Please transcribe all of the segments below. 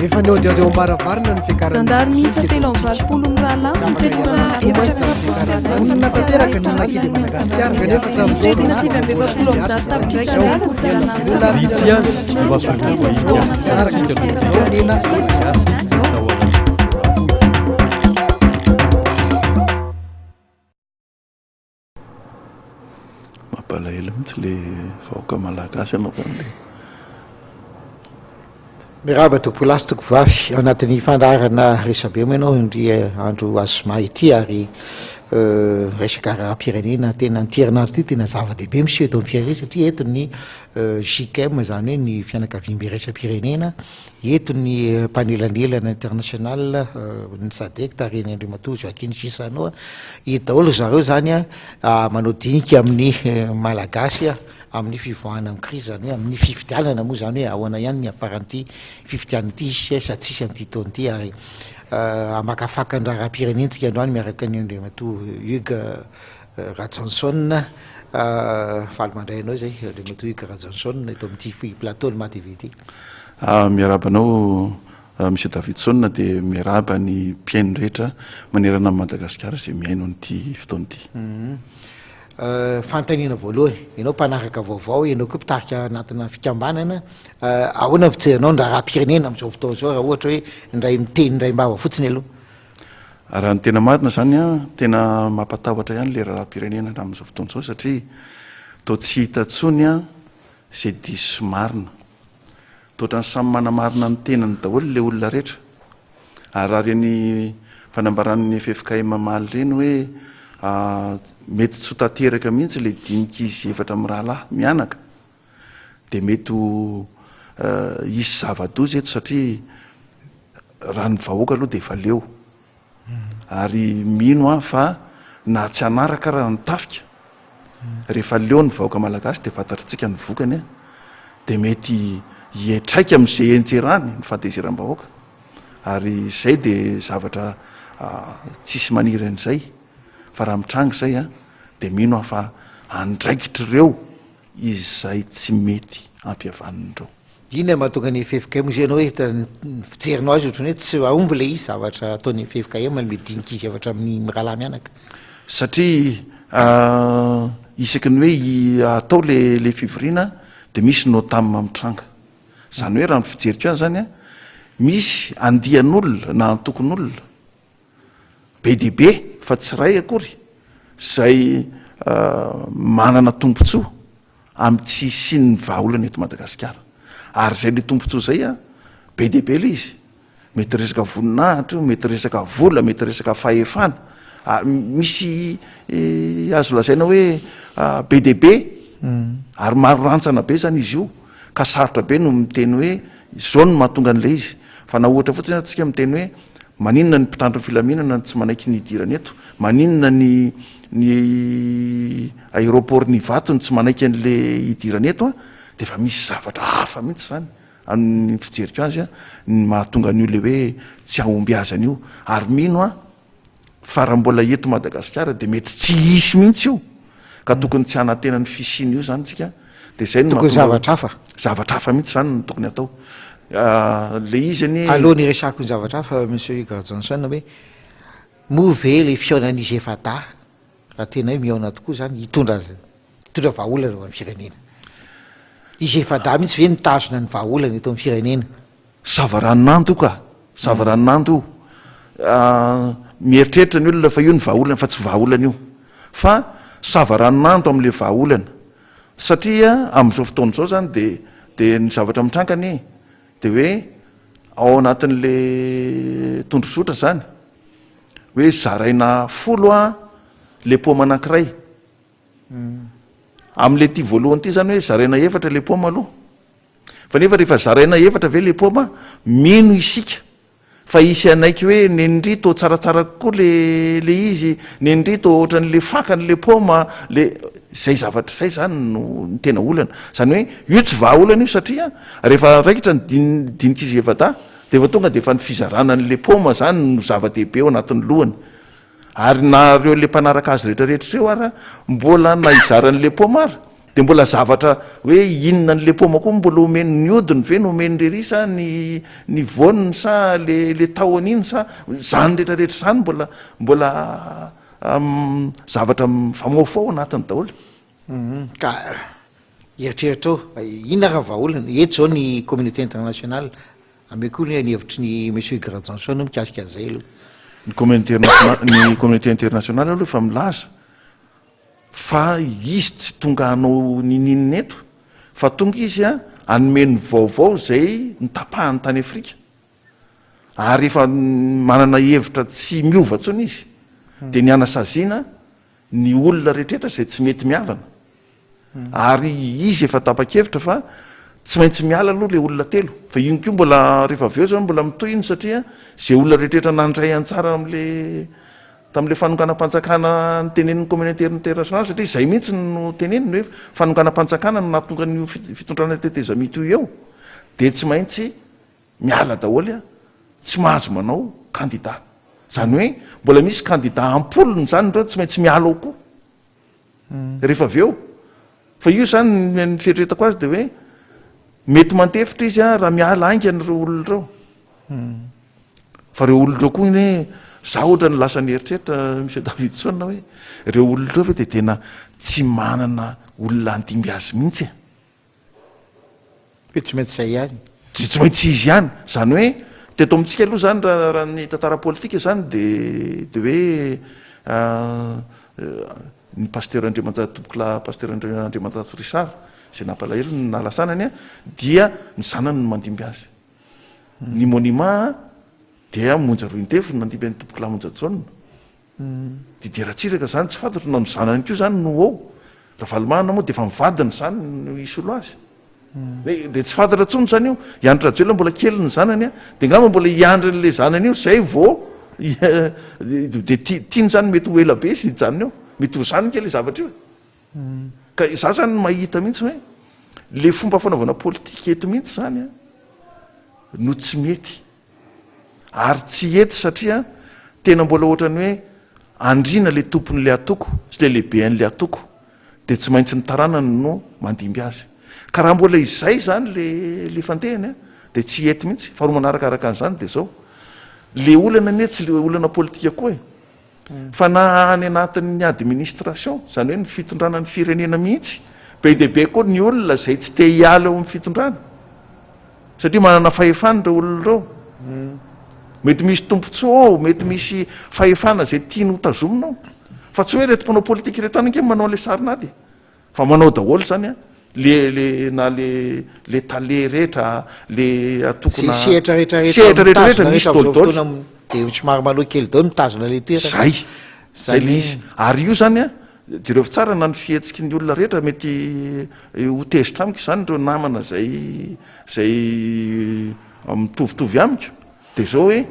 efa neodeo mbaravarina ny fiakaranandary misa telo amin'ny valopolo mirahalahy natateraka ny nakidy Madagasikara kanefa samredina sivy amby efapolo amin'ny zato tapitra mampalahelo mihitsy le vahoaka malagasy anao le miraba topolasy toko vavy ao anatin'ny fandarana Resabe moa ianao indry andro azoma ity ary resaka raha-pirenena tena niterinandro ity tena zava-dehibe misy eto amin'ny firenena satria eto ny JICM zany hoe ny fianakaviam-be raisam-pirenena eto ny mpanelanelana international ny sadek tareny Andriamatoa Joaquin Gisanoa daholo zareo zany manao dinika amin'ny malagasy amin'ny fivoahana amin'ny crise zany hoe amin'ny fifidianana moa zany hoe ahoana ihany ny afaran'ity fifidianana ity satsisy amin'ity taona ity ary amakafaka ny raha-pirenentsika androany miaraka ny Andriamatoa Hugues Rajanson faly mandray anao zay Andriamatoa Hugues Rajanson eto amin'ity plateau ny maty ity miarabanao monsieur Davidson dia miaraba ny mpiaino rehetra manerana amin'ny Madagasikara izay miaino n'ity fotoana ity fantaniana voalohany ianao mpanaraka vaovao ianao koa mpitarika anatina fikambanana ahoana fijerinao ny raha-pirenena amin'izao fotoana zao raha ohatra hoe ndray miteny ndray mbava fotsiny aloha raha ny tena marina zany tena mampatahotra ihany le raha-pirenena amin'izao fotoana zao satria toa tsy hita tsony izay diso marina toatra ny samy manamarina ny tenany daholo le olona rehetra ary raha reny fanambaran'ny FFKM mamaly reny hoe mety tsy ho tanteraka mihitsy le dinik'izy efatra amin'ny rahalahy mianaka dia mety isy zava-doza eto satria raha ny vahoaka aloha dia efa leo ary mino fa na tsy anaraka raha ny tafika rehefa leo ny vahoaka malagasy dia fantatritsika ny vokany dia mety hietraika amin'izay entserany ny fantezeram-bahoaka ary izay dia zavatra tsisy maniry an'izay fa raha mitranga izay dia mino fa andraikitr'ireo izay tsy mety ampihavanindreo ina mahatonga ny FFKM zay anao hoe fijerinao azy ohatrany hoe tsy aomby le izy zavatra ataony FFKM le dinika izy zavatra amin'ny rahalahy mianaka satria isaky ny hoe atao le fivoriana dia misy notama mitranga zany hoe raha ny fijeriko azy zany misy andian'olona na antokon'olona be dia be fa tsy ray akory zay manana tombontsoa amin'ny tsy sy ny vahaolana eto Madagasikara ary zay le tombontsoa zay be dia be le izy mety resaka voninahitra mety resaka vola mety resaka fahefana misy azo lazaina hoe be dia be ary maro rantsana be zany izy io ka sarotra be no miteny hoe zao no mahatonga an'ilay izy fa na ohatra fotsiny atsika miteny hoe maninona ny mpitandro filaminana tsy manaiky ny idirana eto maninona ny aéroport ny vatony tsy manaiky an'le idirana eto dia efa misy zavatra hafa mihitsy zany amin'ny fijeriko azy ny mahatonga an'io le hoe tsy ahomby azany io ary mino fa raha mbola eto Madagasikara dia mety tsy hisy mihitsy io ka tokony tsy hanantena ny fisiny io zany tsika dia zay tokony zavatra hafa mihitsy zany no tokony atao le izany alohan'ny resako ny zavatra hafa monsieur Hugues Johnson hoe move le fionan'izy efa da raha tena hoe miaona tokoa zany hitondra vahaolana amin'ny firenena izy efa da mihitsy ve nitazona ny vahaolana eto amin'ny firenena zava-ranonando io ka zava-ranonando io mieritreritra ny olona fa io ny vahaolana fa tsy vahaolana io fa zava-ranonando amin'le vahaolana satria amin'izao fotoana izao zany dia ny zavatra mitrankany dia hoe ao anatin'le tondrosotra zany hoe zaraina folo le poma anankiray amin'le ty voalohany ty zany hoe zaraina efatra le poma aloha fa nefa rehefa zaraina efatra ve le poma mino isika fa isy anaiky hoe nendry to tsaratsara kokoa le izy nendry to ohatran'le fakany le poma le zay zavatra zay zany no tena olana zany hoe io tsy vahaolana io satria rehefa raikitra ny dinik'izy efa da dia efa tonga dia efa ny fizaranan'le poma zany no zava-dehibe ao anatin'ny lohany ary nareo le mpanaraka azy rehetrarehetra reo ary mbola na izaran'le poma ary de mbola zavatra hoe inona n'le poma koa mbola omeny ny odiny ve no omeny rery sa ny voniny sa le taon'iny sa zany rehetrarehetra zany mbola zavatra famoafao anatiny daholo ka eritreritra ao inona raha vahaolana eto zao ny communauté internationale ame koa ny hevitry ny monsieur Granjanson no mikasika an'izay aloha ny communauté internationale aloha fa milaza fa izy tsy tonga hanao nininina eto fa tonga izy anomeny vaovao zay nitapahany tany Afrika ary efa manana hevitra tsy miova tsony izy de ny anasaziana ny olona rehetrrehetra zay tsy mety miavana ary izy efa tapa-kevitra fa tsy maintsy miala aloha le olona telo fa iny koa mbola rehefa avy eo zany mbola mitoy iny satria zay olona rehetrrehetra nandray antsara tam'le fanonganam-panjakana ny tenenin'ny communauté internationale satria zay mihitsy no teneniny hoe fanonganam-panjakana no nahatonga ny fitondrana tetezamito eo de tsy maintsy miala daholy tsy mahazo manao candidat zany hoe mbola misy candidat ampolony zany reo tsy maintsy miala ao koa rehefa avy eo fa io zany ny fieritretako azy de hoe mety mantefitra izy raha miala aingany reo olona reo fa reo olona reo koa ny za ohatra ny lasa ny eritreritra monsieur Davidson hoe reo olona reo ve de tena tsy manana olona andimby azy mihitsy hoe tsy maintsy zay ihany tsy maintsy izy ihany zany hoe teto amintsika aloha zany raha ny tantara politika zany de hoe ny pasteur Andriamantat tompokla pasteur Andriamantat Resabe zay nampalahelo ny nalasanany dia ny zanany no mandimby azy ny monument dia monja roa intefo no mandimby any tompokla monja jaune dideratsiraka zany tsy fantatro na ny zanany ko zany no ao raha valomahana moa de efa mivadiny zany no isolo azy de tsy fantatra tsony zany io iandry rajoela mbola kely ny zanany de ngamba mbola iandry n'le zanany io zay vo de tiany zany mety ho ela be sy janony eo mety ho zany kely zavatra io ka za zany mahita mihitsy hoe le fomba fanaovana politika eto mihitsy zany no tsy mety ary tsy ety satria tena mbola ohatrany hoe andrina le tompon'le atoko sy le lehibe an'le atoko de tsy maintsy ny taranany no mandimby azy ka raha mbola izay zany le fandehany de tsy ety mihitsy fa ro manarakaraka an'izany de zao le olana ane tsy le olana politika koa fa na any anatin'ny administration zany hoe ny fitondrana ny firenena mihitsy be dehibe koa ny olona zay tsy te hiala eo amin'ny fitondrana satria manana fahefana reo olona reo mety misy tompontsoa mety misy fahefana zay tiany ho tazominao fa tsy hoe reto mpanao politika reto any nke manao le sarinady fa manao daholo zany le tale rehetra le atokona sehatra rehetrarehetra misy daholo de somary maloha kely daholo mitazona le toerana zay le izy ary io zany jereo fi tsara na ny fihetsiky ny olona rehetra mety hotezitra amiko zany reo namana zay mitovitovy amiko de zao hoe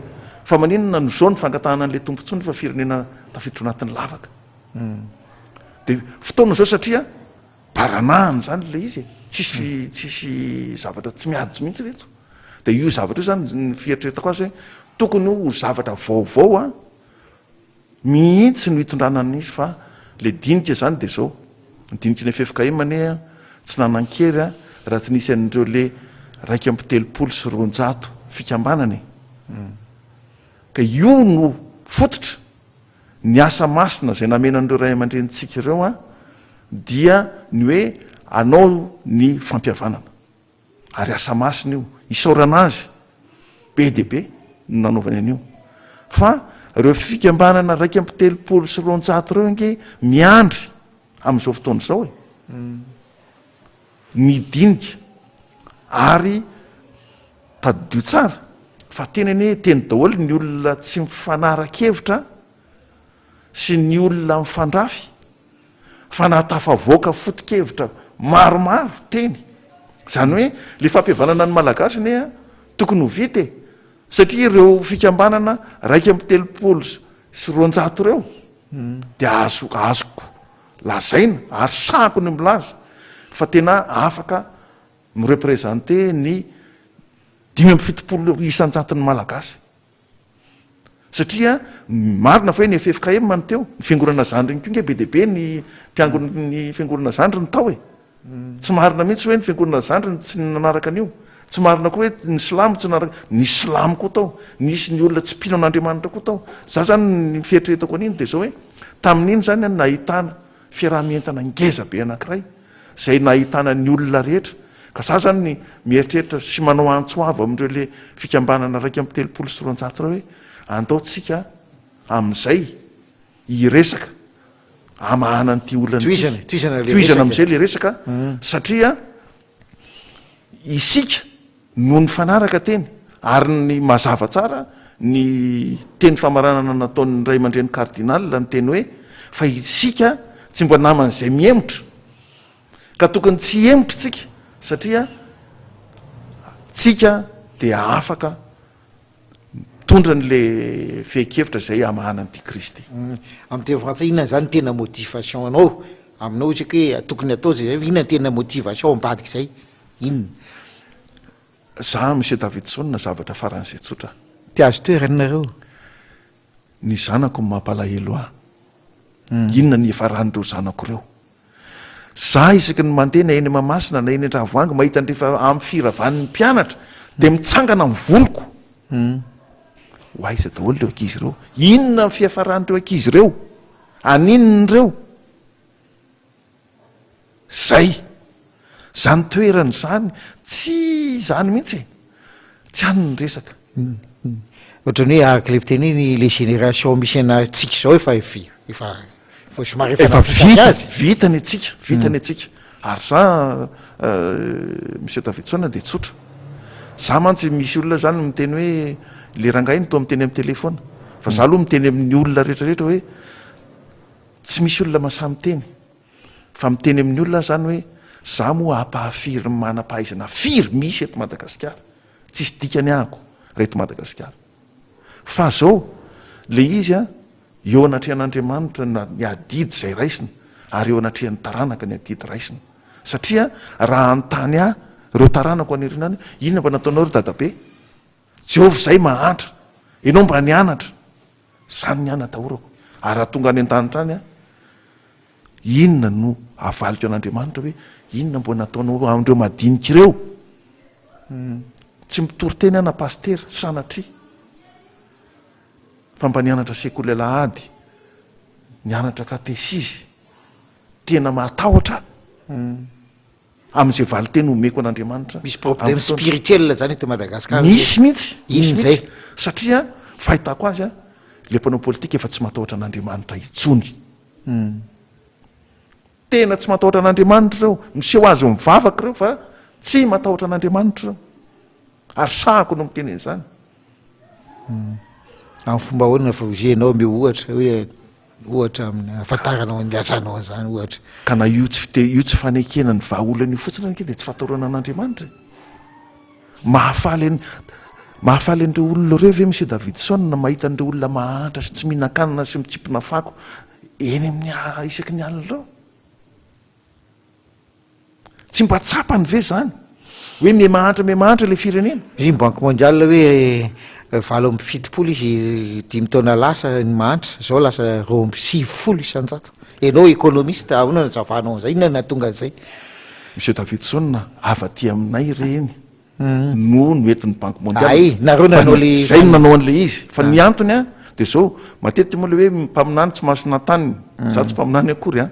fa maninona no zao ny fangatahana an'le tompontsony fa firenena tafiditra anatin'ny lavaka de fotoana zao satria baranahany zany le izy tsisy zavatra tsy miadotsy mihitsy reto de io zavatra io zany ny fieritrretako azy hoe tokony ho zavatra vaovao mihitsy no hitondranan'izy fa le dinika zany de zao ny dinika ny fefikaimany tsy nanan-kery raha tsy nisy an'ireo le raiky amby telopolo sy ronjato fikambanany ka io no fototra ny asa masina zay namena an'ireo ray aman-drenitsika ireo dia ny hoe anao ny fampiavanana ary asa masina io isaorana azy be dehibe no nanaovany an'io fa reo fikambanana raiky amby telopolo sy ronjato reo inge miandry am'izao fotoana zao midinika ary tadidio tsara fa tena ny hoe teny daholo ny olona tsy mifanara-kevitra sy ny olona mifandrafy fa natafavoaka foto-kevitra maromaro teny zany hoe le fampiavanana ny malagasy ne tokony ho vity satria ireo fikambanana raiky amby telopolo sy ronjato reo de azoko lazaina ary sako ny milaza fa tena afaka mireprésente ny 570 isanjaton'ny malagasy satria marina fa hoe ny FFKM many teo ny fiangonana zandry iny ko nge be dehibe ny mpiangon'ny fiangonana zandry ny tao tsy marina mihitsy hoe ny fiangonana zandriny tsy nanaraka an'io tsy marina koa hoe ny silamo tsy nanaraka ny silamo koa tao nisy ny olona tsy mpino an'andriamanitra koa tao za zany ny fieritreretako an'iny de zao hoe tamin'iny zany a nahitana fiaraha-mientana ngeza be anankiray zay nahitana ny olona rehetra ka za zany ny mieritreritra sy manao antsoavo amindreo le fikambanana raiky am'y telopolo sy roanjato reo hoe andaotsika am'izay iresaka amahana n'ity olonatoizana am'izay le resaka satria isika noho ny fanaraka teny ary ny mazava tsara ny teny famaranana nataon'ny ray aman-dreny kardinal ny teny hoe fa isika tsy mba naman'izay miemotra ka tokony tsy emotra tsika satria tsika dia afaka tondra n'le fehikevitra zay amahana n'ity kristy am'teny frantsay inona zany tena motivation anao aminao ohatsaka hoe tokony atao zay zay inona tena motivation ambadiky zay inona za monsieur Davidson na zavatra faran'izay tsotra ty azo toeranareo ny zanako ny mampalahelo ahy inona ny efaran'ireo zanako reo za isaky ny mandeha na eny Mahamasina na eny Andravoahangy mahita ndrefa amin'ny firavan'ny mpianatra de mitsangana amin'ny voloko ho aiza daholo reo ankizy ireo inona ny fiafaran'ireo ankizy ireo aninony reo zay zany toerany zany tsy zany mihitsy tsy anyny resaka ohatrany hoe araka le fiteneny le génération misy antsika zao efa vitany atsika ary za monsieur Davidson de tsotra za mantsy misy olona zany miteny hoe le rangainy to miteny amin'ny telefona fa za aloha miteny amin'ny olona rehetrarehetra hoe tsy misy olona masamy teny fa miteny amin'ny olona zany hoe za moa ampahafiry manam-pahaizana firy misy eto Madagasikara tsisy dikany ahako reto Madagasikara fa zao le izy a eo anatrehan'Andriamanitra ny adidy zay raisina ary eo anatrehan'ny taranaka ny adidy raisina satria raha antany ah reo taranako anirinany inona mba nataonao ry dadabe Jehovah zay mahantra ianao mba nianatra zany niana dahorako ary raha tonga any an-danitra any a inona no avaliko an'Andriamanitra hoe inona mbo nataonao amindreo madinika ireo tsy mitory teny ana paster sanatria fa mba nianatra sekoly alahady nianatra katesizy tena matahotra am'izay vali teny omeko an'Andriamanitra misy problème spirituel zany eto Madagasikara misy mihitsy satria fahitako azy a le mpanao politika efa tsy matahotra an'Andriamanitra itsony tena tsy matahotra an'Andriamanitra reo miseho azy mivavaka reo fa tsy matahotra an'Andriamanitra reo ary sahako no miteneny zany amin'ny fomba hoana fa ozenao me ohatra hoe ohatra amin'ny afantaranao ny asanao zany ohatra ka na io tsy fanekena ny vahaolana io fotsiny anke de tsy fahatorana an'Andriamanitra mahafaly an'ireo olona reo ve monsieur Davidson na mahita an'ireo olona mahantra sy tsy mihinan-kanina sy mitsipona fako eny amin'ny isaky ny alina reo tsy mba tsapany ve zany hoe me mahantra le firenena izy banque mondiale hoe valo amby fitopolo izy 10 taona lasa ny mahantra zao lasa 20 isanjato ianao économiste ahona nazavanao zay inona natonga an'izay monsieur Davidson afa-ty aminay reny no noentin'ny banque mondiale ay nareo nanao le zay no nanao an'le izy fa ny antony a de zao matetiky moa le hoe mpaminany tsy masina tany za tsy mpaminany akory a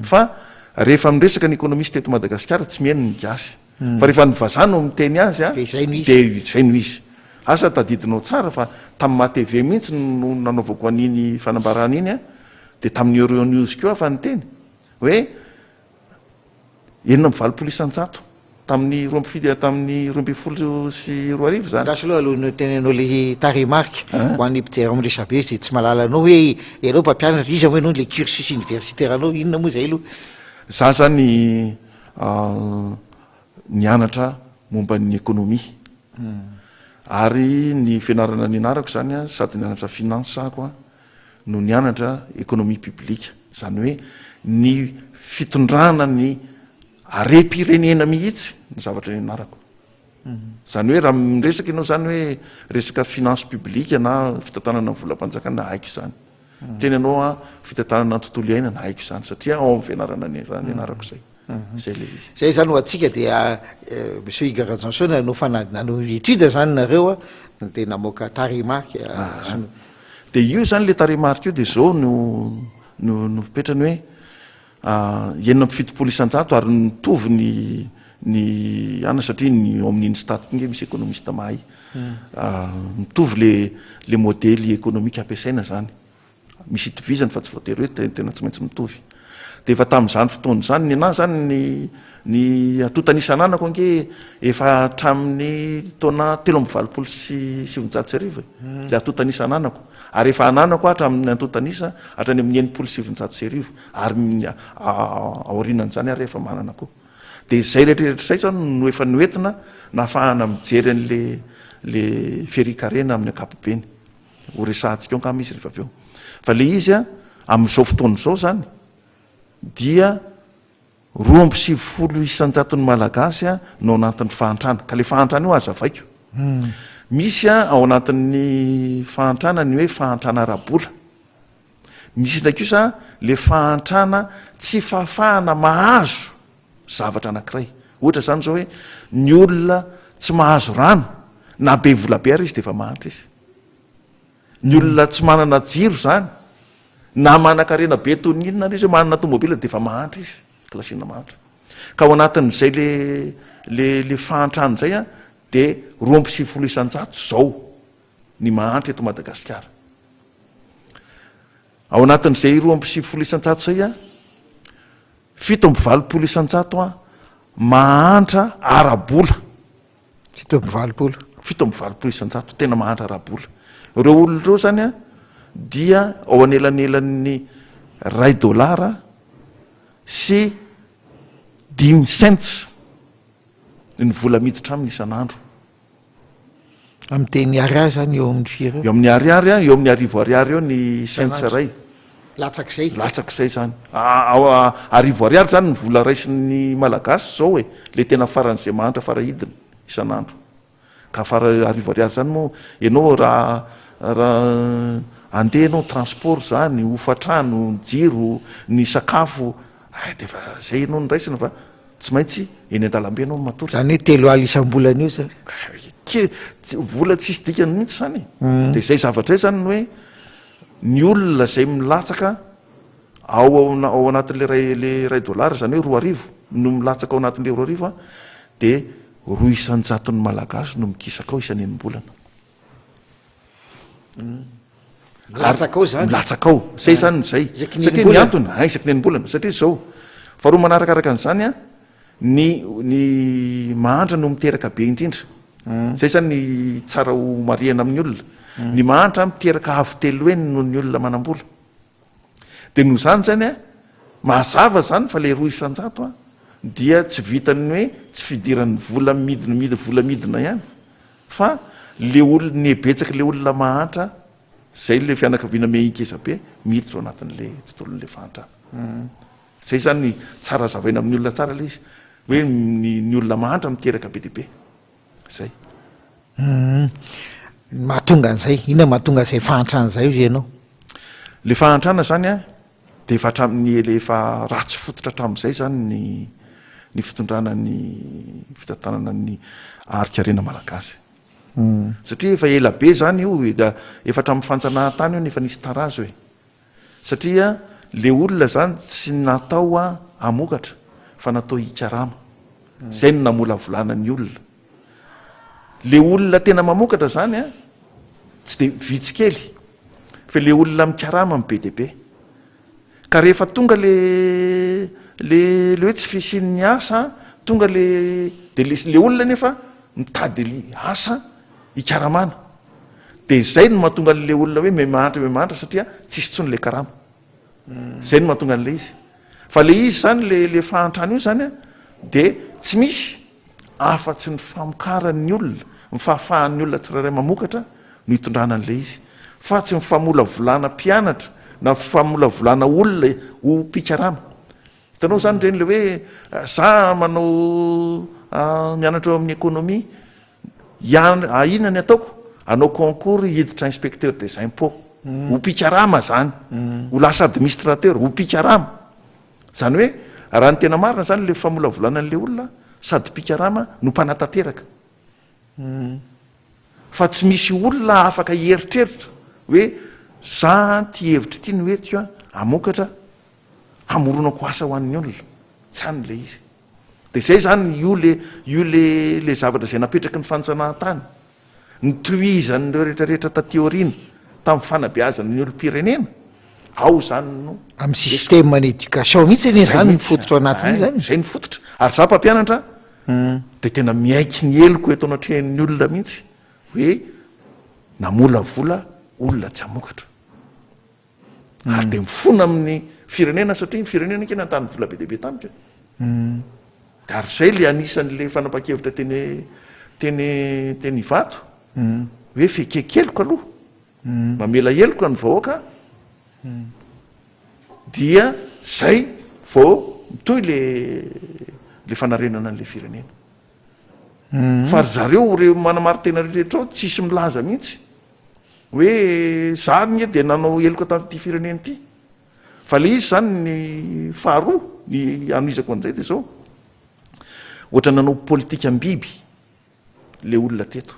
fa rehefa miresaka ny économiste eto Madagasikara tsy mihaino ny gasy fa rehefa nyvazano miteny azy a de zay no izy asa tadidinao tsara fa tamin'ny matv mihitsy no nanaovako an'iny fanambarana iny a de tamin'ny Euronews keo afa nyteny hoe 9 isanjato tamin'ny tamin'ny 20 sy 20 zany rasy aloha aloha tenenao le taremarque ho an'ny mpijery amin'ny Resabe zay tsy malala anao hoe ianao mpampianatra izy hoe anao le cursus universitaire anao inona moa zay aloha za zany nianatra momba ny économie ary ny fianarana nianarako zany a sady nianatra finance ako a no nianatra économie publique zany hoe ny fitondrana ny are-pirenena mihitsy ny zavatra nianarako zany hoe raha miresaka ianao zany hoe resaka finance publique na fitantanana ny volam-panjakana haiko zany tena ianao a fitantanana ny tontolo iainana haiko zany satria ao amin'ny fianarana nianarako zay zay le izy. zay zany ho atsika dia monsieur Igara Johnson no fanadina étude zany nareo de namoaka tarimark de io zany le tarimark io de zao no fipetrany hoe enina am'70 isan-jato ary nitovy ny ana satria ny ao amin'iny statinge misy économiste mahay mitovy le modely économique ampiasaina zany misy itovizany fa tsy voatery hoe tena tsy maintsy mitovy de efa tamin'izany fotoana zany ny anahy zany ny atotan'isan'anako ange efa hatramin'ny taona 3 sy 700 le atotan'isan'anako ary efa ananako hatramin'ny atotanisa hatrany amin'ny 700 ary aorinan'izany ary efa manana koa de zay rehetrarehetra zay zany no efa noentina nahafahana mijery an'le ferikarena amin'ny akapobeny ho resantsika eo nkama izy rehefa aveo fa le izy amin'izao fotoana zao zany dia 270 isan-jaton'ny malagasy no anatin'ny fahantrana ka le fahantrana io aza vaiko misy ao anatin'ny fahantrana ny hoe fahantrana arabola misy ndraiky io sa le fahantrana tsy fahafahana mahazo zavatra anankiray ohatra zany zao hoe ny olona tsy mahazo rano na be vola be ary izy de efa mahantra izy ny olona tsy manana jiro zany na manan-karena be tony inona izy hoe manana tomobila de efa mahantra izy klasina mahantra ka ao anatin'izay le fahantrano zay de 270 isan-jato zao ny mahantra eto Madagasikara ao anatin'izay 270 isan-jato zay 720 isan-jato mahantra arabola 720 isan-jato tena mahantra arabola ireo olona ireo zany dia ao anelanelan'ny $1 sy 5 cents ny vola miditra aminy isan'andro amin'ny teny ariary zany eo amin'ny firy eo amin'ny ariary eo amin'ny ariary eo ny cents ray latsak'izay zany arivo ariary zany ny vola raisin'ny malagasy zao le tena faran'izay mahantra farahidina isan'andro ka arivo ariary zany moa ianao raha andehanao transport zany hofatrano jiro ny sakafo de fa zay ianao ny raisina fa tsy maintsy eny an-dalambe anao matory zany hoe 3 aly isam-bolana io zany vola tsisy dikany mihitsy zany de zay zavatra zany ny hoe ny olona zay milatsaka ao anatin'le $1 zany hoe $2 no milatsaka ao anatin'le $2 de 200 ny malagasy no mikisaka ao isan'enim-bolana milatsaka ao zay zany zay satria ny antony isaky ny enim-bolana satria zao faharoa manarakaraka an'izany ny mahantra no miteraka be indrindra zay zany ny tsara ho mariana amin'ny olona ny mahantra miteraka avo telo eny no ny olona manam-bola de noho zany zany mazava zany fa le 200 dia tsy vitany hoe tsy fidiran'ny vola vola midina ihany fa le olony ebetsaka le olona mahantra zay le fianakaviana mehinkeza be miditra ao anatin'le tontolon'le fahantrana zay zany ny tsara zavaina amin'ny olona tsara le izy hoe ny olona mahantra miteraka be deabe zay mahatonga an'izay inona mahatonga zay fahantrana zay io ianao le fahantrana zany de efa hatramin'ny le efa ratsy fototra hatramin'izay zany ny fitondrana ny fitantanana ny arikarena malagasy satria efa ela be zany io efa hatramin'ny fanjanahantany io nefa nisy tarazo satria le olona zany tsy natao amokatra fa natao hikarama zay no namola volana ny olona le olona tena mamokatra zany tsy de vitsikely fa le olona mikarama my be deabe ka rehefa tonga le hoe tsy fisin'ny asa tonga de le olona nefa mitady asa hikaramana de zay no mahatonga le olona hoe me mahantra satria tsisy tsony le karama zay no mahatonga an'le izy fa le izy zany le fahantrana io zany de tsy misy afa-tsy ny famokaran'ny olona mifahafahan'ny olona tsirairay mamokatra no hitondrana an'le izy fa tsy mifamola volana mpianatra na mifamola volana olona ho mpikarama hitanao zany reny le hoe za manao mianatra eo amin'ny économie inona ny ataoko anao concours hiditra inspecteur des impôts ho mpikarama zany ho lasa administrateur ho mpikarama zany hoe raha ny tena marina zany le famolavolànan'le olona sady pikarama no mpanatateraka fa tsy misy olona afaka hieritreritra hoe za ty hevitra ity no etiko a amokatra amoronako asa ho an'ny olona tsy any le izy de zay zany io le zavatra zay napetraky ny fanjanahantany ny toizan'ireo rehetrarehetra tateorina tamin'ny fanabeazana ny olom-pirenena ao zany no amin'ny système d'éducation mihitsy ne zany mifototra ao anatin'io zany zay ny fototra ary za mpampianatra de tena miaiky ny eloko eto anatrehan'ny olona mihitsy hoe namola vola olona tsy amokatra ary de mifona amin'ny firenena satria ny firenena kena antany vola be deaibe tamika de ary zay le anisan'le fanapa-kevitra teny vato hoe fekekeloko aloha mamela eloko ny vahoaka dia zay vao mitoy le fanarenana an'le firenena fa ry zareo reo manamary tena rehetra ao tsisy milaza mihitsy hoe zany e de nanao eloko tamin'ity firenena ity fa le izy zany ny faharoa ny anizako an'izay de zao ohatra nanao politika ambiby le olona teto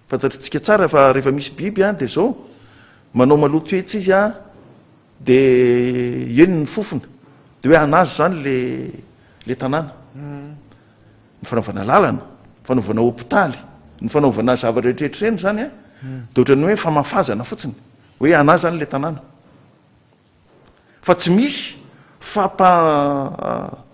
fantatritsika tsara fa rehefa misy biby a de zao manao maloto etsy izy a de eny ny fofona de hoe anazy zany le tanàna ny fanaovana lalana fanaovana hôpitaly ny fanaovana zavatra rehetrarehetra reny zany a de ohatrany hoe famafazana fotsiny hoe anazy zany le tanàna fa tsy misy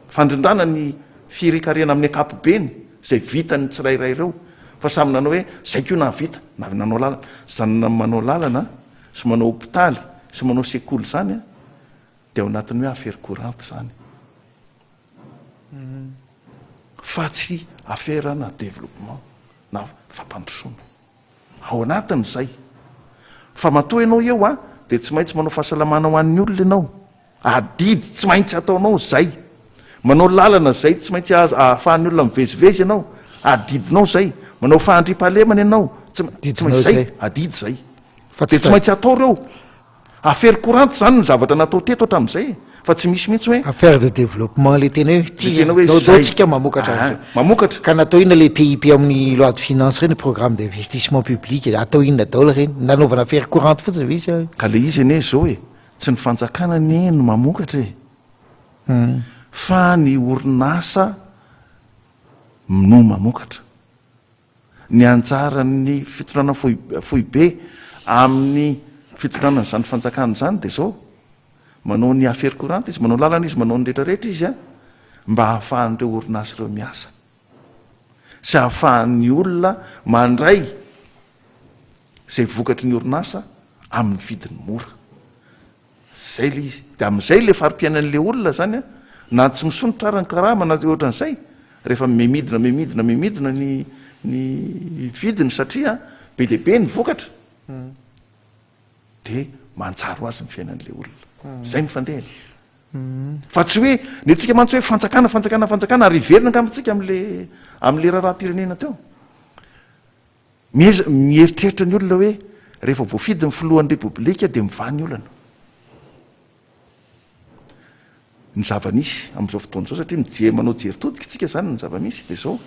fandrindrana ny firekarena amin'ny akapobeny zay vitany tsirairay ireo fa samy nanao hoe zay ko navita nanao lalana zany manao lalana sy manao hôpitaly sy manao sekoly zany a de ao anatin'ny hoe affaire courante zany fa tsy affaire na développement na fampandrosoana ao anatiny zay fa matoa ianao eo a de tsy maintsy manao fahasalamana ho an'ny olona ianao adidy tsy maintsy ataonao zay manao lalana zay tsy maintsy ahafahan'ny olona mivezivezy ianao adidinao zay manao fahandrim-pahalemana ianao tsy maintsy zay adidy zay de tsy maintsy atao reo affaire courante zany ny zavatra natao teto hatramin'izay fa tsy misy mihitsy hoe affaire de développement le tena hoe tianaotsika mamokatra ka natao inona le PIP amin'ny loi de finance reny programme d'investissement public atao inona daola reny nanaovana affaire courante fotsiny izy ka le izy ene zao e tsy ny fanjakana ny no mamokatra e fa ny orinasa no mamokatra ny anjarany fitondrana fohy be amin'ny fitondrana zany fanjakana zany de zao manao ny affaire courante izy manao lalana izy manao ny rehetrarehetra izy a mba hahafahan'ireo orinasa ireo miasa sy hahafahan'ny olona mandray zay vokatry ny orinasa amin'ny vidiny mora zay le izy de amin'izay le farim-piainan'le olona zany a na tsy misonitra ara ny karama na ohatran'izay rehefa memidina ny vidiny satria be lehibe ny vokatra de manjaro azy ny fiainan'le olona zay ny fandehany fa tsy hoe ny atsika mantsy hoe fanjakana ary iverina angambitsika am'le raharaha-pirenena teo mieritreritra ny olona hoe rehefa voafidy ny filohan'ny repoblika de mivany olana ny zava-misy am'izao fotoana zao satria manao jeritodika tsika zany ny zava-misy de zao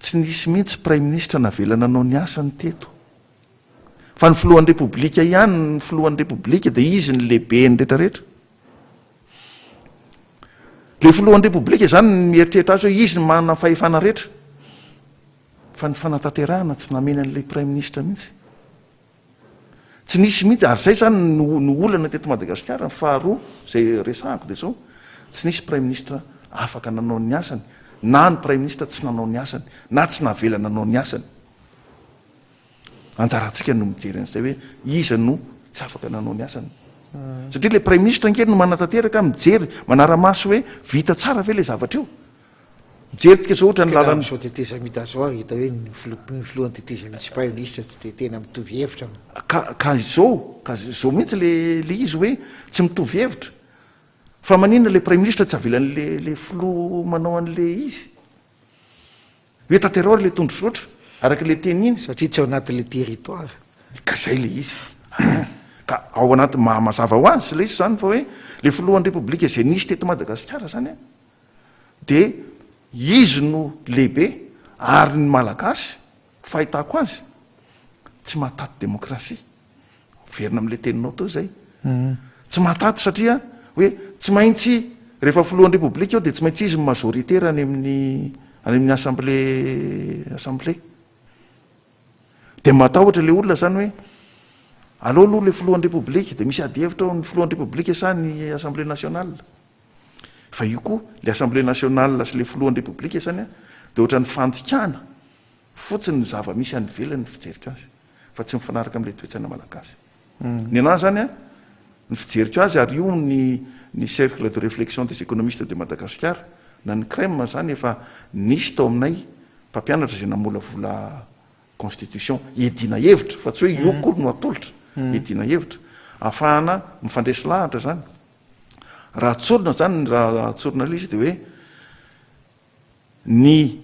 tsy nisy mihitsy prime ministre navelana anao ny asany teto fa ny filohan'ny repoblika ihany ny filohan'ny repoblika de izy ny lehibe ny rehetrarehetra le filohan'ny repoblika zany mieritreritra azy hoe izy ny manana fahefana rehetra fa ny fanatanterahana tsy namena an'le prime ministre mihitsy tsy nisy mihitsy ary zay zany no olana teto Madagasikara ny faharoa zay resahako de zao tsy nisy prime ministre afaka nanao ny asany na ny prime ministre tsy nanao ny asany na tsy navela nanao ny asany anjarantsika no mijery an'izay hoe iza no tsy afaka nanao ny asany satria le prime ministre ankely no manatanteraka mijery manara-maso hoe vita tsara ve le zavatra io mijerytsika zao ohatra ny lalana zao teteza mita zao ary hita hoe ny filohan'ny teteza misy prime ministre tsy de tena mitovy hevitra ka zao mihitsy le izy hoe tsy mitovy hevitra fa maninona le prime ministre tsy avelan'le filo manao an'le izy hoe tanterao le tondrosotra araka le teny iny satria tsy ao anatin'le territoire ka zay le izy ka ao anaty mahamazava ho azy le izy zany fa hoe le filohan'ny repoblika zay nisy teto Madagasikara zany a de izy no lehibe ary ny malagasy fahitako azy tsy mahataty demokrasia verina am'le teninao teo zay tsy mahataty satria hoe tsy maintsy rehefa filohan'ny repoblika ao de tsy maintsy izy majoritaire any amin'ny assemblée de matahotra le olona zany hoe aleo aloha le filohan'ny repoblika de misy ady hevitra ao ny filohan'ny repoblika sa ny assemblée nationale fa io koa le assemblée nationale sy le filohan'ny repoblika zany a de ohatra ny fandikana fotsiny ny zava-misy any velany ny fijeriko azy fa tsy mifanaraka am'le toetsaina malagasy ny anahy zany a ny fijeriko azy ary io ny cercle de réflexion des économistes de Madagascar na ny crème zany efa nisy tao aminay mpampianatra zay namolavola constitution edina hevitra fa tsy hoe io kory no atolotra edina hevitra ahafahana mifandresy lahatra zany raha tsorona zany raha tsorona le izy de hoe ny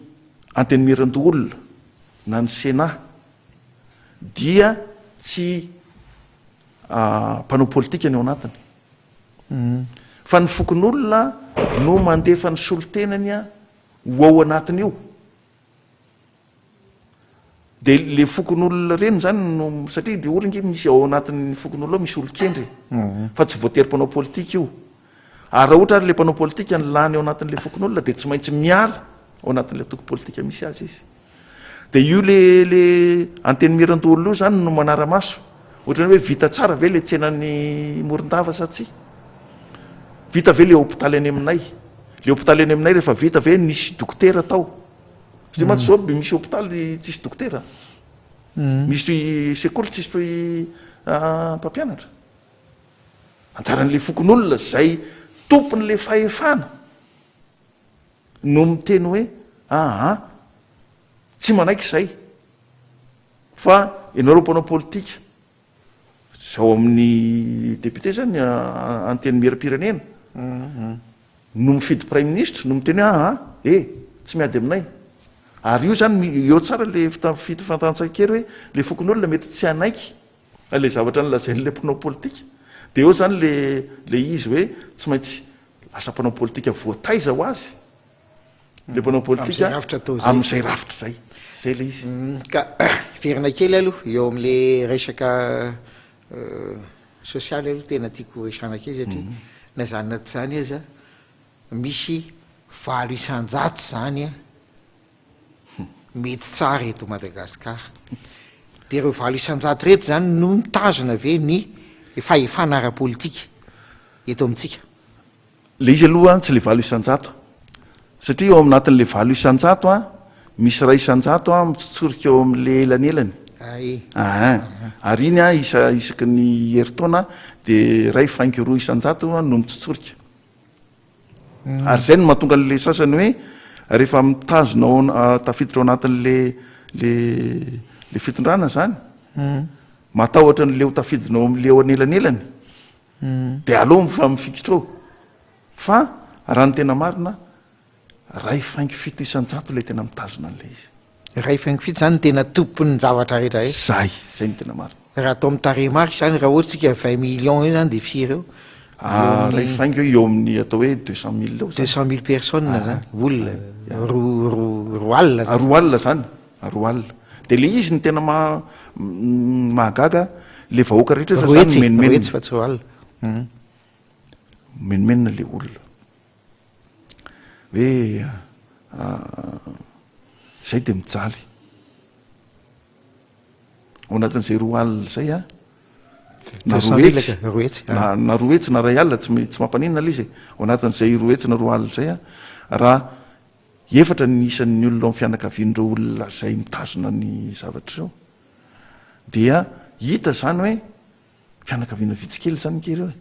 antenimiran-doolona na ny sénat dia tsy mpanao politika ny ao anatiny fa ny fokon'olona no mandefa ny solotenany a ho ao anatiny io de le fokon'olona reny zany no satria le olona misy ao anatin'ny fokon'olona misy olon-kendry fa tsy voatery mpanao politika io ary raha ohatra ary le mpanao politika ny lany ao anatin'le fokon'olona de tsy maintsy miala ao anatin'le toko politika misy azy izy de io le antenimiran-doolona io zany no manara-maso ohatrany hoe vita tsara ve le tsenany morondava sa tsy vita ve le hôpitaly any aminay le hôpitaly any aminay rehefa vita ve nisy dokotera tao satria matsy zao misy hôpitaly tsisy dokotera misy sekoly tsisy mpampianatra anjaran'le fokon'olona zay tompon'le fahefana no miteny hoe tsy manaiky zay fa ianareo mpanao politika zao amin'ny député zany anteny miram-pirenena no mifidy prime ministre no miteny tsy miady aminay ary io zany eo tsara le fifantansakely hoe le fokon'olona mety tsy anaiky le zavatra ny lazain'le mpanao politika de eo zany le izy hoe tsy maintsy lasa mpanao politika voataiza ho azy le mpanao politika am'izay rafitra zay le izy ka verina kely aloha eo am'le resaka sosialy aloha tena tiako resana kely satria na zany na tsy zany aza misy valo isan-jato zany a mety tsara eto Madagasikara de ireo valo isan-jato reto zany no mitazona ve ny fahefana ara-politika eto amintsika le izy aloha tsy le valo isan-jato satria eo aminatin'le valo isan-jato a misy ray isan-jato a mitsotsorika eo am'le elanelany ary iny a isaky ny heritaona de ray faingo roa isan-jato no mitsotsorika ary zay no mahatonga an'le sasany hoe rehefa mitazona tafiditra ao anatin'le fitondrana zany matahotra n'le ho tafidinao am'le eo anelanelany de aleo fa mifikitra eo fa raha ny tena marina ray faingo fito isan-jato le tena mitazona an'le izy ray faingo fito zany tena tompon'ny zavatra rehetra e zay ny tena marina raha atao amin'ny tarehimarika zany raha ohatsika 20 millions eo zany de firy eo ray faingo eo amin'ny atao hoe 200 000 eo 200 000 personnes zany olona roa alina zany roa alina de le izy ny tena mahagaga le vahoaka rehetra fa zany menimenitsy fa tsy roa alina menimenina le olona hoe zay de mijaly ao anatin'izay roa alina zay a na roa hetsy na ray alina tsy mampanina le izy ao anatin'izay roa hetsy na roa alina zay a raha efatra ny isan'ny olona amin'ny fianakavian'ireo olona zay mitazona ny zavatra zao dia hita zany hoe fianakaviana vitsikely zany kely hoe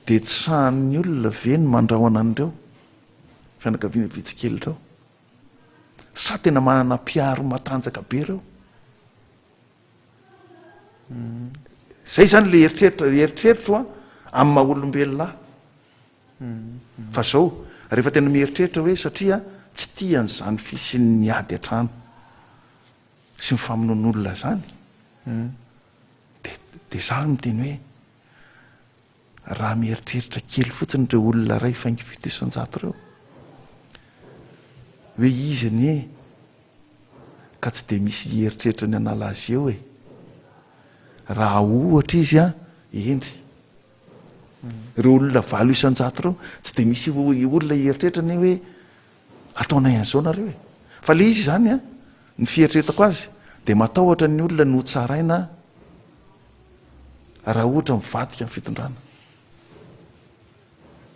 de tsy sahan'ny olona ve ny mandrahona an'ireo fianakaviana vitsikely reo sa tena manana mpiaro matanjaka be reo zay zany le eritreritro a amin'ny maha olombelona fa zao rehefa tena mieritreritra hoe satria tsy tian'izany fisiny ady atrano sy mifamonoan'olona zany de za miteny hoe raha mieritreritra kely fotsiny reo olona ray faingo 700 reo hoe iziny ka tsy de misy eritreritra ny anala azy eo raha ohatra izy endry reo olona 700 reo tsy de misy olona eritreritra ny hoe ataonay an'izao nareo fa le izy zany ny fieritreretako azy de matahotra ny olona no tsaraina raha ohatra mivadika ny fitondrana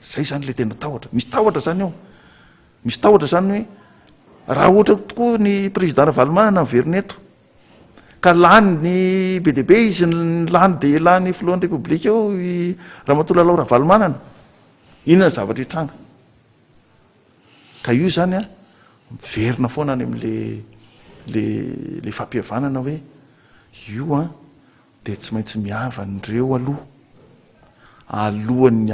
zay zany le tena tahotra misy tahotra zany ao misy tahotra zany hoe raha ohatra tokoa ny président Valmanana Verneto ka lany ny BDB izy lany de lany filohan'ny republika eo Ramatoa Laura Valmanana inona zavatra hitranga ka io zany miverina foana any am'le le fampihavanana hoe io de tsy maintsy miavan'ireo alohan'ny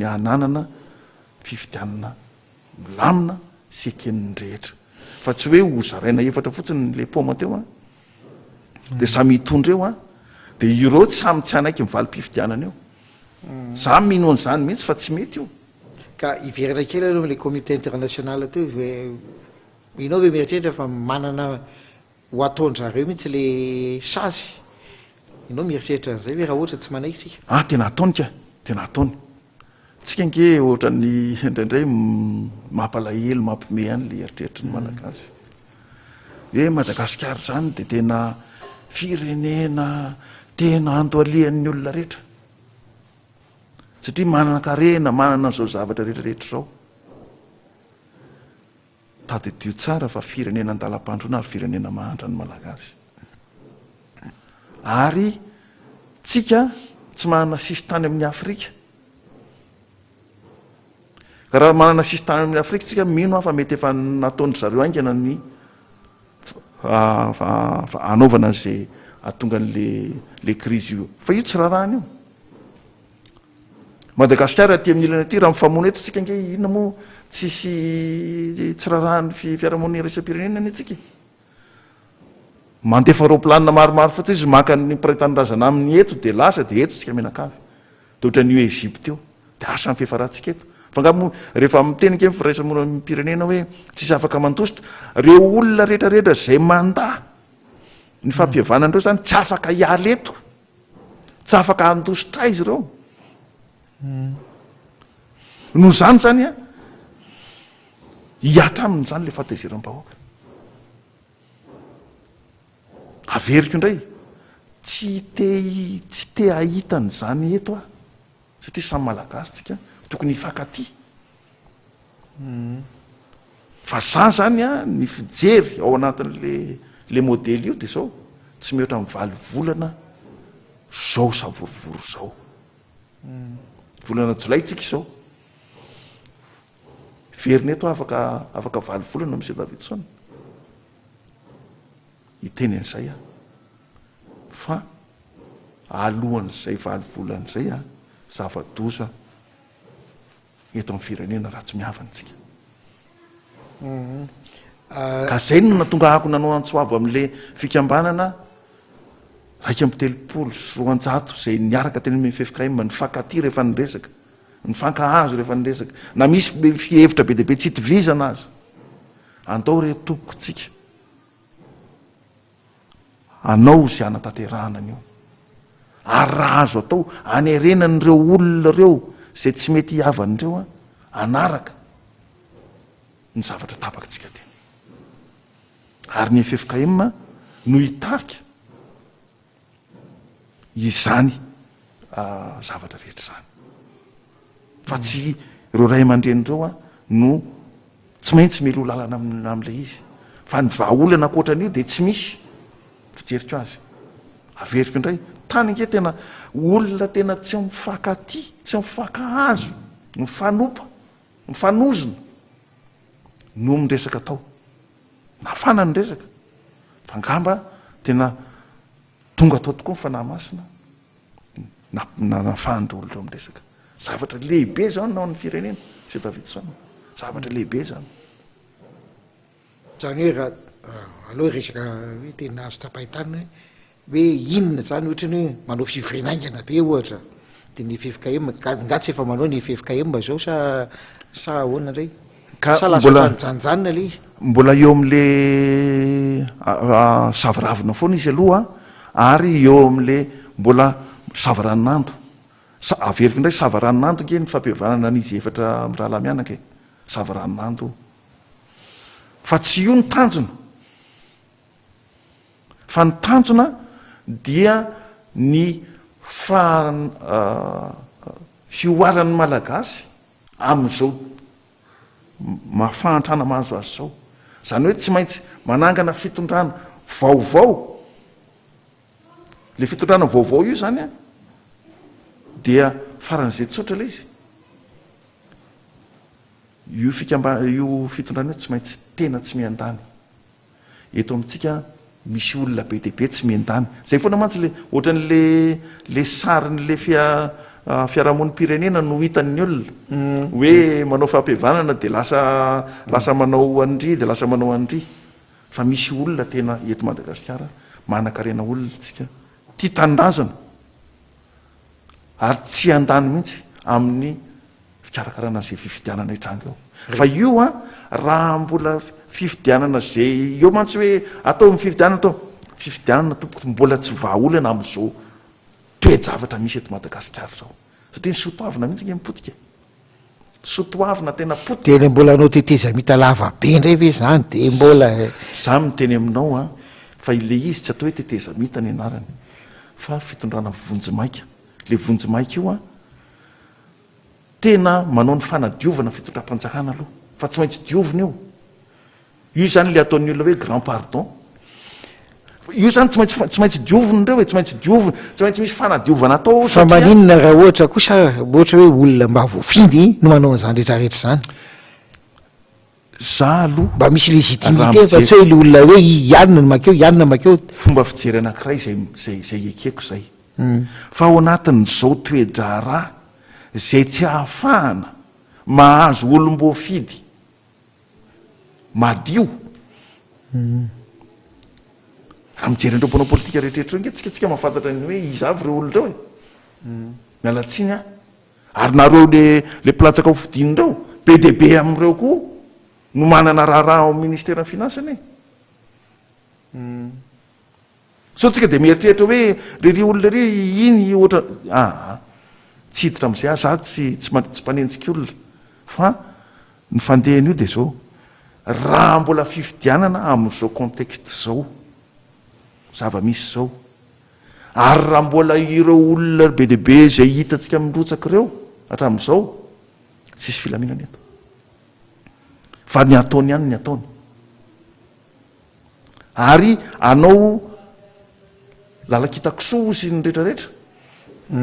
ananana fifidianana milamina sy eken'ny rehetra fa tsy hoe ho zaraina efatra fotsiny le paoma teo de samy hitondra eo de ireo samy tsy anaiky mivalim-pifidianana eo za mino an'izany mihitsy fa tsy mety io ka iverana kely aloha am'le communauté internationale teo inao ve mieritreritra fa manana ho ataon'zareo mihitsy le sazy inao mieritreritra an'izay hoe raha ohatra tsy manaiky sika tena ataony ka tena ataony tsika nge ohatra ny indraindray mampalahelo mampime any le eritreritra ny malagasy hoe Madagasikara zany de tena firenena tena antoalian'ny olona rehetra satria manana karena manana an'izao zavatra rehetrarehetra zao tadedio tsara fa firenena an-dalam-pandroana ary firenena mahantra ny malagasy ary tsika tsy manana sisy tany amin'ny Afrika ka raha manana sisy tany amin'ny Afrika tsika mino fa mety efa nataony zareo aingana ny anaovana zay atonga n'le crise io fa io tsy rarahany io Madagasikara aty amin'ny ilana aty raha mifamono eto tsika nge inona moa tsisy tsy rarahan'ny fiarahamonina iraisam-pirenena ny atsika mandefa roplanina maromaro fotsiny izy maka ny piratanindrazana amin'ny eto de lasa de eto tsika menakavy de ohatra ny Egypte eo de asa ny fihefaratsika eto fa ngamo rehefa miteny ke firaisamonina pirenena hoe tsisy afaka mandositra reo olona rehetrarehetra zay manda ny fampihavanandreo zany tsy afaka hiala eto tsy afaka andositra izy ireo noho zany zany hiatra amin'izany le fahatezeram-bahoaka averiko indray tsy te ahitany zany eto satria samy malagasy tsika tokony hifankaty fa za zany ny fijery ao anatin'le modely io de zao tsy mihoatra mivaly volana zao savorovory zao volana jolayntsika izao verina eto afaka valy volana monsieur Davidson hiteny an'izay fa alohan'izay valy volan'izay zava-doza eto amin'ny firenena raha tsy miavantsika ka zay no natonga ako nanao antsoavo amin'le fikambanana raiky amby 300 zay niaraka teny amin'ny FFKM nifankaty rehefa niresaka nifankahazo rehefa niresaka na misy fihevitra be debe tsy hitovizana azy andao re tompokotsika anao zay anatanterahana an'io ary raha azo atao anerenan'ireo olona reo zay tsy mety hiavan'ireo anaraka ny zavatra tapakatsika teny ary ny FFKM no hitarika izany zavatra rehetra zany fa tsy ireo ray aman-drenireo no tsy maintsy melo lalana am'le izy fa ny vahaolana akoatran'io de tsy misy fijeriko azy averiko indray tany nge tena olona tena tsy mifankaty tsy mifankahazo mifanopa mifanozona no miresaka atao nafana ny resaka fa ngamba tena tonga atao tokoa mifanahy masina nafahandro olona eo miresaka zavatra lehibe zany nao ny firenena monsieur Davidson zavatra lehibe zany zany hoe raha aloha resaka hoe tena azo tapahitany hoe inona zany ohatrany hoe manao fivinaingana be ohatra de ny FFKM ngatsy efa manao ny FFKM zao sa ahoana ndray sa lasajanjanina le izy mbola eo am'le savaravina foana izy aloha ary eo am'le mbola savaranonando averiko indray savaranonando nke ny fampiavanana an'izy efatra am'raha lamianaka savaranonando fa tsy io ny tanjona fa ny tanjona dia ny fioaran'ny malagasy am'izao mahafahantrana mahazo azy zao zany hoe tsy maintsy manangana fitondrana vaovao le fitondrana vaovao io zany a dia faran'izay tsotra le izy io fitondrana io tsy maintsy tena tsy miandany eto amintsika misy olona be deabe tsy miandany zay foana mantsy le ohatran'le sarin'le fiarahamon'ny pirenena no hitan'ny olona hoe manao fampiavanana de lasa manao andry de lasa manao andry fa misy olona tena eto Madagasikara manan-karena olona tsika tia tanindrazana ary tsy andany mihitsy amin'ny fikarakarana zay fifidianana hitranga eo fa io a raha mbola fifidianana zay eo mantsy hoe atao my fifidianana tompoko mbola tsy vahaolana am'izao toe-javatra misy eto Madagasikara zao satria ny sotoavina mihitsy nge mipotika sotoavina tena potika tena mbola anao teteza mita lava be ndray ve zany de mbola za miteny aminao a fa ile izy tsy atao hoe teteza mita ny anarany fa fitondrana vonjimaika le vonjimaika io a tena manao ny fanadiovana fitondram-panjakana aloha fa tsy maintsy diovina io zany le ataon'ny olona hoe grand pardon io zany tsy maintsy diovina reo tsy maintsy diovina tsy maintsy misy fanadiovana atao fa maninona raha ohatra kosa ohatra hoe olona mba voafindy no manao an'izany rehetrarehetra zany za aloha mba misy légitimité fa tsy hoe le olona hoe ianina makeo fomba fijery anankiray zay ekeko zay fa ao anatin'izao toe-draharaha zay tsy hahafahana mahazo olom-boafidy madio raha mijery andreo mpanao politika rehetrarehetra reo nge tsika mahafantatra ny hoe izy avy reo olon reo mialatsiny a ary nareo le platsaka ho fidiny reo be deabe am'ireo koa no manana raharaha ao ministera finansany so tsika de mieritreritra hoe rery olona ry iny ohatra tsy hiditra am'izay a za tsy mpanenjika olona fa ny fandehana io de zao raha mbola fifidianana am'izao contexte zao zava-misy zao ary raha mbola ireo olona be deabe zay hitatsika mirotsaka ireo hatramin'izao tsisy filaminana eto fa ny ataony ihany ny ataony ary anao lalakitakosoa ozy ny rehetrarehetra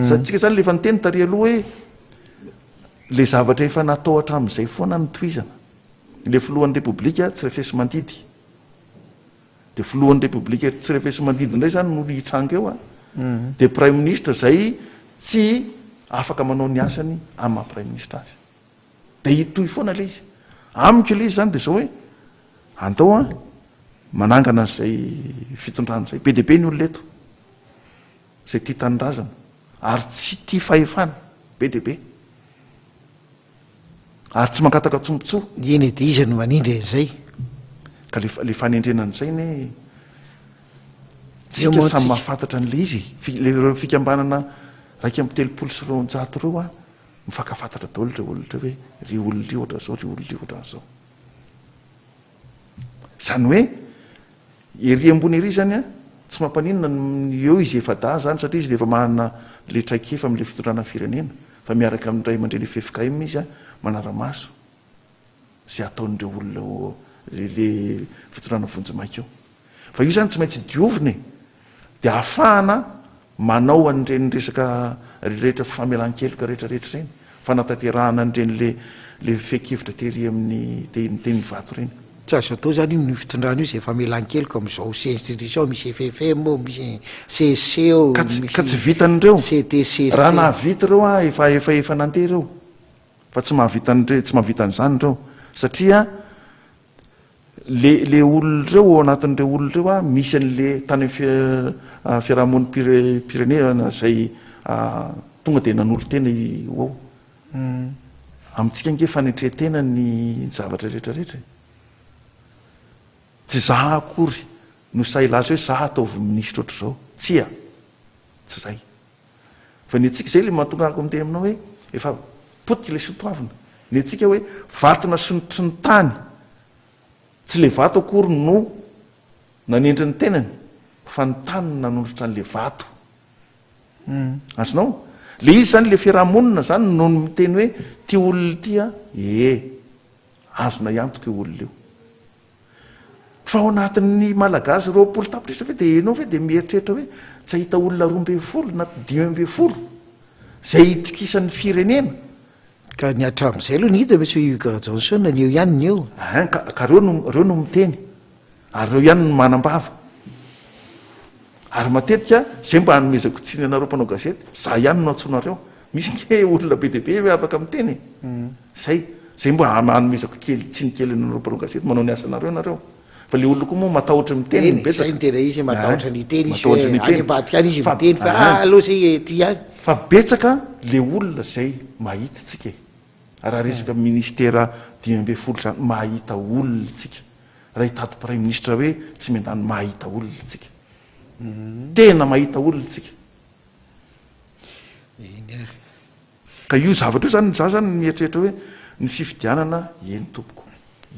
sady tsika zany lefa nyteny tary aloha hoe le zavatra efa natao hatramin'izay foana ny toizana le filohan'ny repoblika tsy refesy mandidy de filohan'ny repoblika tsy refesy mandidy indray zany no hitranga eo a de prime ministre zay tsy afaka manao ny asany amin'ny maha prime ministre azy de hitoy foana le izy amiko le izy zany de zao hoe andao a manangana zay fitondrana zay be deabe ny olona eto zay tia tanindrazana ary tsy tia fahefana be deabe ary tsy mankataka tsombotsoa iny de izy no manindry an'izay ka le fanendrenan'izay ne tsika samy mahafantatra an'le izy le fikambanana raiky amby telopolo sy roanjato reo a mifakafantatra daholo reo olona reo hoe ry olona ry ohatra zao ry olona ry ohatra zao zany hoe ery ambony ery zany a tsy mampaninona eo izy efa da zany satria izy le efa manana le traiky efa am'le fitondrana firenena fa miaraka amin'ray mandre le FFKM izy a manara-maso zay ataon'ireo olona le fitondrana vonjimaika eo fa io zany tsy maintsy diovina de ahafahana manao an'ireny resaka rehetra famelan-keloka rehetrarehetra reny fa nataterahana an'ireny le fekevitra tery amin'ny teny vato reny tsy azo atao zany io ny fitondrana io zay famelan-keloka am'izao sy institution misy FFM misy CSC o ka tsy vitan'ireo CTC raha nahavita reo a efa nandeha reo fa tsy mahavita an'izany reo satria le olona reo ao anatin'ireo olona reo a misy an'le tany fiarahamon'ny pirenena zay tonga de nanolo tena io ao amintsika nge fanetretena ny zavatra rehetrarehetra tsy za akory no sailazy hoe za ataovy minisitra oatra zao tsy zay fa ny atsika zay le mahatonga ako am'teny aminao hoe efa potika le sotoavina ny atsika hoe vatona sinotry ny tany tsy le vato akory no nanendry ny tenany fa ny tany nanolotra n'le vato azonao le izy zany le fiarahamonina zany no miteny hoe ty olona tya azona iantoka io olona io fa ao anatin'ny malagasy 20 tapitrisa ve de enao ve de mieritreritra hoe tsy ahita olona 12 na 5 zay itokisan'ny firenena ka ny atram'izay aloha ny hita misy Johnson ny eo ihany ny eo ka reo no miteny ary reo ihany no manambava ary matetika zay mba hanomezako tsiny anareo mpanao gazety za ihany no antsonareo misy ke olona be de be hoe afaka miteny zay mba hanomezako kely tsiny kely anareo mpanao gazety manao ny asanareo nareo fa le olona koa moa matahotra miteny zay ny tena izy matahotra ny teny izy any ambadika any izy miteny fa aloha zay ty ihany fa betsaka le olona zay mahita tsika raha resaka ministera 10 zany mahita olona tsika raha hitady prime ministre hoe tsy mendany mahita olona tsika tena mahita olona tsika ka io zavatra io zany za zany mieritreritra hoe ny fifidianana eny tompoko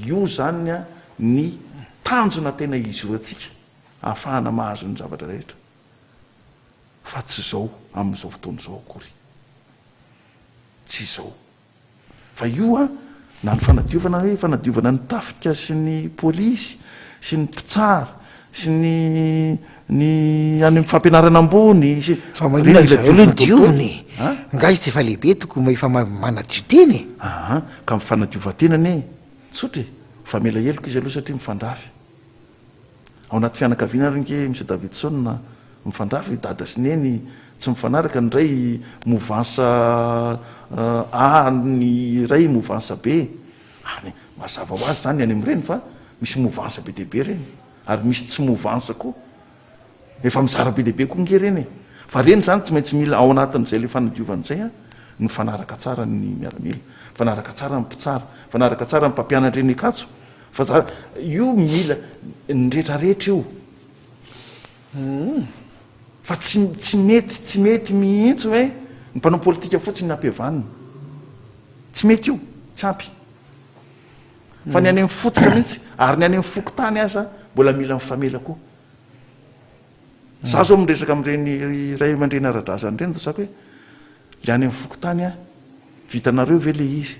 io zany a ny tanjona tena izy io atsika ahafahana mahazo ny zavatra rehetra fa tsy zao amin'izao fotoana zao akory tsy zao fa io a na ny fanadiovana hoe fanadiovana ny tafika sy ny polisy sy ny mpitsara sy ny any amin'ny fampianarana ambony fa manina zareo ny dioviny nga izy tsy efa lehibe toko efa manadio teny ka mifanadiovatenany tsotra fa mela heloko izy aloha satria mifandrafy ao anaty fianakaviana rynge misy Davidson mifandrafy dada sy neny tsy mifanaraka ny ray movansa ny ray movansa be any mazava ho azy zany any am'ireny fa misy movansa be dehibe reny ary misy tsy movansa koa efa mizara be dehibe koa nge reny fa reny zany tsy maintsy mila ao anatin'izay le fanadiovan'izay a ny fanaraka tsara ny miaramila fanaraka tsara ny mpitsara fanaraka tsara ny mpampianatra eny akatso fa io mila ny rehetrarehetra io fa tsy mety mihitsy hoe ny mpanao politika fotsiny ny ampiavanina tsy mety io tsy ampy fa ny any amin'ny fototra mihitsy ary ny any amin'ny fokotany aza mbola mila mifamela koa za zao miresaka am'ireny ray aman-dreny ara-drazany reny zako hoe le any amin'ny fokotany a vitanareo ve le izy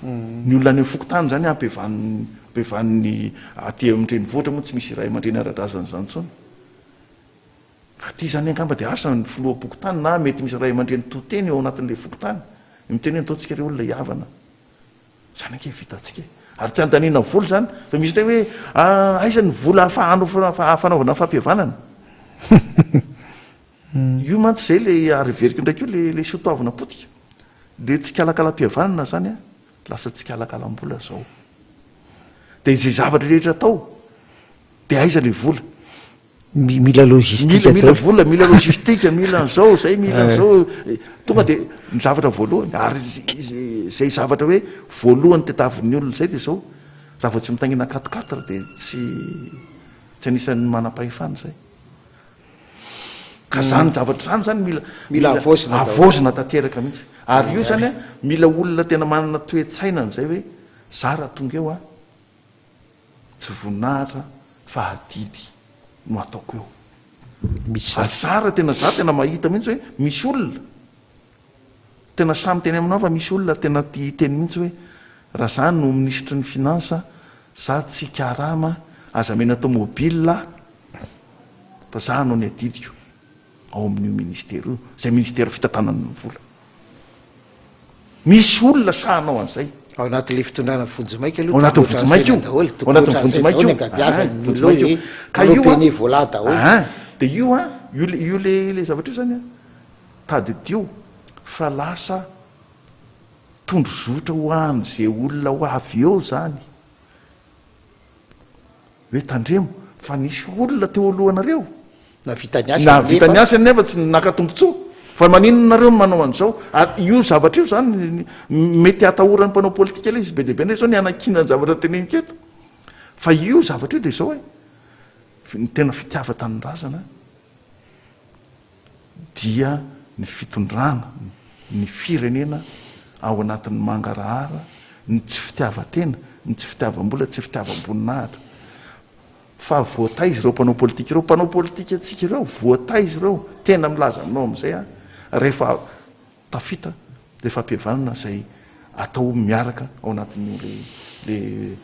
ny olona any amin'ny fokotany zany ampiavan'ny aty amindreny voatra moa tsy misy ray aman-dreny ara-drazany zany tsony fa ty zany angamba de asa ny filoha pokotany na mety misy ray aman-dreny toteny ao anatin'le fokotany miteny hoe ataotsika re olona iavana zany anke vitatsika ary tsy antanina vola zany fa misy ndray hoe aiza ny vola fanaovana fampiavanana io mantsy zay le ariveriko ndraiky io le sotoavina potika le tsy kalakalam-piavanana zany a lasa tsy kalakalam-bola zao de izay zavatra rehetra atao de aiza le vola mila logistika mila vola mila logistika mila an'izao zay mila an'izao tonga de ny zavatra voalohany ary zay zavatra hoe voalohany tetavin'ny olona zay de zao raha vao tsy mitangina 4 de tsy anisan'ny manam-pahefana zay ka zany zavatra zany mila avozina tanteraka mihitsy ary io zany a mila olona tena manana toe-tsainany zay hoe za raha tonga eo a tsy voninahitra fa adidy no ataoko eo ary zara tena za tena mahita mihitsy hoe misy olona tena samy teny aminao fa misy olona tena ty teny mihitsy hoe raha za no ministry ny finansa za tsy karama aza mena tomobila fa za anao ny adidiko ao amin'io ministera io zay ministera fitantanany vola misy olona sahanao an'izay ao anatin'le fitondrana fonjomaika ao anatin'ny vonjomaika io ao anatin'ny vonjomaika io ka io vola daholo de io a io le zavatra io zany a tadidio fa lasa tondro zotra ho any zay olona ho avy eo zany hoe tandremo fa nisy olona teo alohanareo na vitany na vitany asa nefa tsy nakatombontsoa fa maninonareo manao an'izao io zavatra io zany mety atahorany mpanao politika le izy be deabe ndray zao ny anakinany zavatra teneniketo fa io zavatra io de zao ny tena fitiava tanindrazana dia ny fitondrana ny firenena ao anatin'ny mangarahara ny tsy fitiavatena ny tsy fitiavam-bola tsy fitiavam-boninahitra fa voataizy ireo mpanao politika ireo mpanao politika atsika ireo voataizy ireo tena milaza aminao am'izay rehefa tafita le fampihavanana zay atao miaraka ao anatin'io le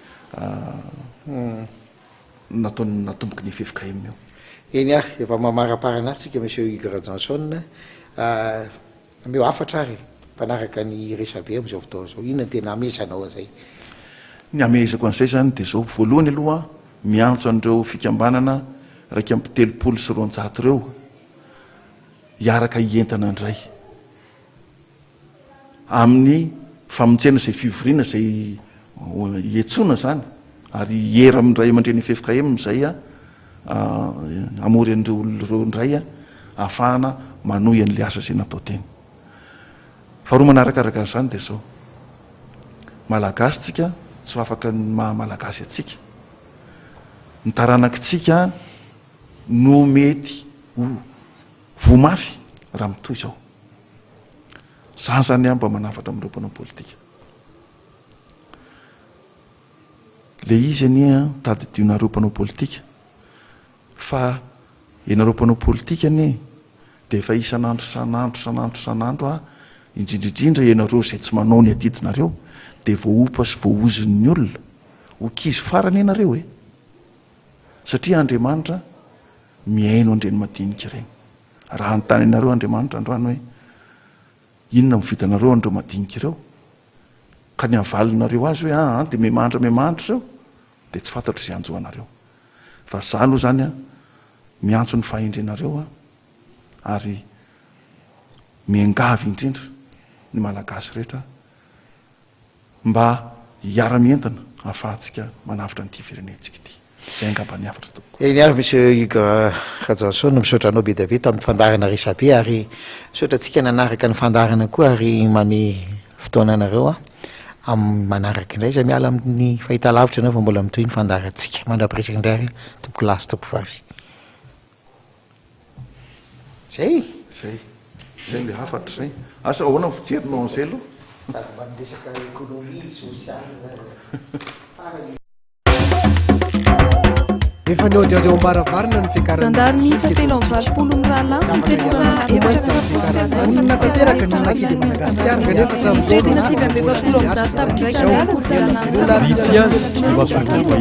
nataony natomboky ny FFKM io eny efa mamaraparana azy tsika monsieur Igor Johnson meo afatra ary mpanaraka ny Resabe am'izao fotoana zao inona tena amesanao azay ny amezako an'izay zany de zao voalohany aloha miantso an'ireo fikambanana raiky amby 300 ireo hiaraka hientana andray amin'ny famontsena zay fivoriana zay ietsona zany ary era amindray amandreny FFKM zay amory an'ireo ndray ahafahana manohy an'le asa zay natao teny faharoa manarakaraka zany de zao malagasy tsika tsy afaka ny mahamalagasy atsika ny taranakitsika no mety vomafy raha mitoy zao zany zany mba manafatra am'ireo mpanao politika le izy ania tadidionareo mpanao politika fa ianareo mpanao politika anie de efa isan'andro indrindrindrindra ianareo zay tsy manao ny adidinareo de voaopa sy voaozon'ny olona hokizy farany ianareo satria Andriamanitra miaino andreny madinika regny raha anytany anareo Andriamanitra androany hoe inona mivitanareo andreo madinika ireo ka ny avalinareo azy hoe de memandra zao de tsy fantatro zay anjoanareo fa za aloha zany miantso ny fahendrenareo ary miangavy indrindra ny malagasy rehetra mba hiara-mientana ahafahantsika manavitra nyity firenentsika ity zay angamba ny afatra tokoa eny ary monsieur Igor Johnson misaotra anao be dabe tamin'ny fandarana Resabe ary misaotra atsika nanaraka ny fandarana koa ary mame fotoana anareo manaraka indray zay miala amin'ny fahita lavitra anao fa mbola mitoy ny fandarantsika mandrapiresaka indray ary tompoko lasy tompo vavy zay le hafatra zay asa ahoana ny fijerinao an'izay aloha sady mba niresaka économie sociale efa neodeo mbaravarina ny zandary miisa telo amby 20 mirahalahy fikarana natanteraka ny nakily Madagasikara kanefa miredina 7 amby 20 amby 10 tapidraiky Vitsy azy, ny vasongova